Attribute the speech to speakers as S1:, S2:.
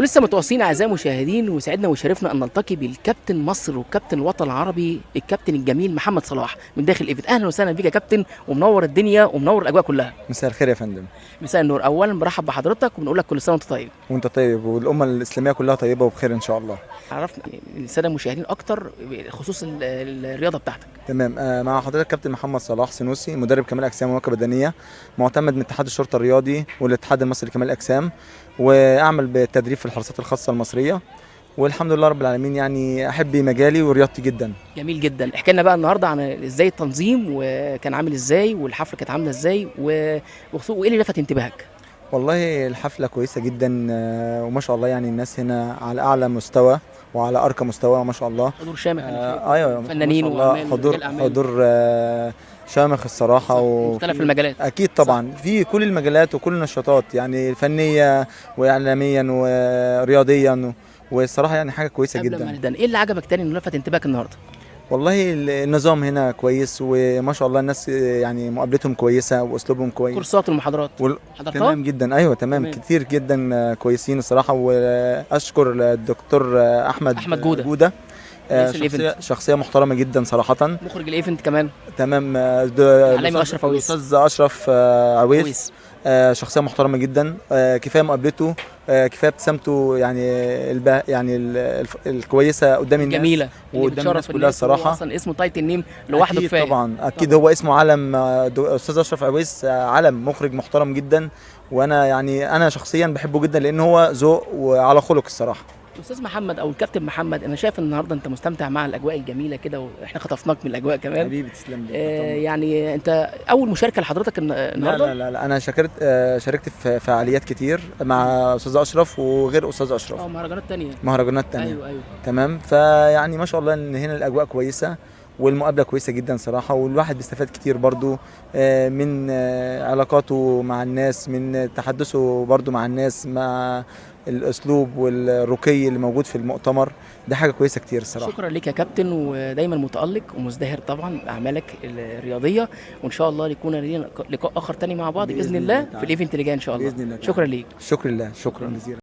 S1: ولسه متواصلين اعزائي المشاهدين، وسعدنا وشرفنا ان نلتقي بالكابتن مصر وكابتن الوطن العربي الكابتن الجميل محمد صلاح من داخل ايفنت. اهلا وسهلا بيك يا كابتن، ومنور الدنيا ومنور الاجواء كلها.
S2: مساء الخير يا فندم.
S1: مساء النور. اولا برحب بحضرتك وبنقول لك كل سنه وانت طيب.
S2: وانت طيب، والامه الاسلاميه كلها طيبه وبخير ان شاء الله.
S1: عرفنا الساده المشاهدين اكتر بخصوص الرياضه بتاعتك.
S2: تمام. مع حضرتك كابتن محمد صلاح سنوسي، مدرب كمال اجسام ومواقع بدنيه، معتمد من اتحاد الشرطه الرياضي والاتحاد المصري لكمال الاجسام، واعمل بالتدريب في الحراسات الخاصه المصريه، والحمند لله رب العالمين. يعني احب مجالي ورياضتي جدا.
S1: جميل جدا. احكي لنا بقى النهارده عن ازاي التنظيم وكان عامل ازاي، والحفله كانت عامله ازاي، وايه اللي لفت انتباهك؟
S2: والله الحفله كويسه جدا، وما شاء الله يعني الناس هنا على اعلى مستوى وعلى ارقى مستوى ما شاء الله.
S1: حضور شامخ.
S2: ايوه
S1: فنانين
S2: واعمال، حضور شامخ الصراحه،
S1: مختلف المجالات.
S2: اكيد طبعا صح. في كل المجالات وكل النشاطات، يعني فنيه واعلاميا ورياضيا، والصراحه يعني حاجه كويسه جدا.
S1: ايه اللي عجبك تاني انه لفت انتباهك النهارده؟
S2: والله النظام هنا كويس، وما شاء الله الناس يعني مقابلتهم كويسه واسلوبهم كويس.
S1: كورسات والمحاضرات حضرتها؟
S2: تمام جدا. ايوه تمام. كتير جدا كويسين الصراحه، واشكر الدكتور احمد جوده. شخصيه محترمه جدا صراحه.
S1: مخرج الايفنت كمان.
S2: تمام.
S1: الاعلامي اشرف عويس.
S2: الاستاذ اشرف عويس. شخصيه محترمه جدا. كفايه مقابلته، كفايه ابتسامته، يعني الكويسه قدام الناس،
S1: جميله
S2: وقدام الناس كلها الصراحه.
S1: اصلا اسمه تايتن نيم لوحده كفايه.
S2: طبعا اكيد طبعا. هو اسمه علم. استاذ اشرف عويس علم، مخرج محترم جدا، وانا يعني انا شخصيا بحبه جدا لان هو ذوق وعلى خلق الصراحه.
S1: استاذ محمد او الكابتن محمد، انا شايف النهارده انت مستمتع مع الاجواء الجميله كده، واحنا خطفناك من الاجواء كمان.
S2: حبيبي تسلم لي.
S1: يعني انت اول مشاركه لحضرتك النهارده؟
S2: لا انا شاركت في فعاليات كتير مع استاذ اشرف وغير استاذ اشرف. مهرجانات تانية.
S1: ايوه.
S2: تمام. فيعني ما شاء الله ان هنا الاجواء كويسه والمقابله كويسه جدا صراحه، والواحد بيستفاد كتير برضو من علاقاته مع الناس، من تحدثه برضو مع الناس، مع الاسلوب والرقي اللي موجود في المؤتمر. ده حاجه كويسه كتير الصراحه.
S1: شكرا لك يا كابتن، ودايما متالق ومزدهر طبعا باعمالك الرياضيه، وان شاء الله يكون لنا لقاء اخر تاني مع بعض باذن الله في الايفنت اللي جاي ان شاء الله.
S2: باذن الله.
S1: شكرا ليك.
S2: شكرا لله. شكرا جزيلا.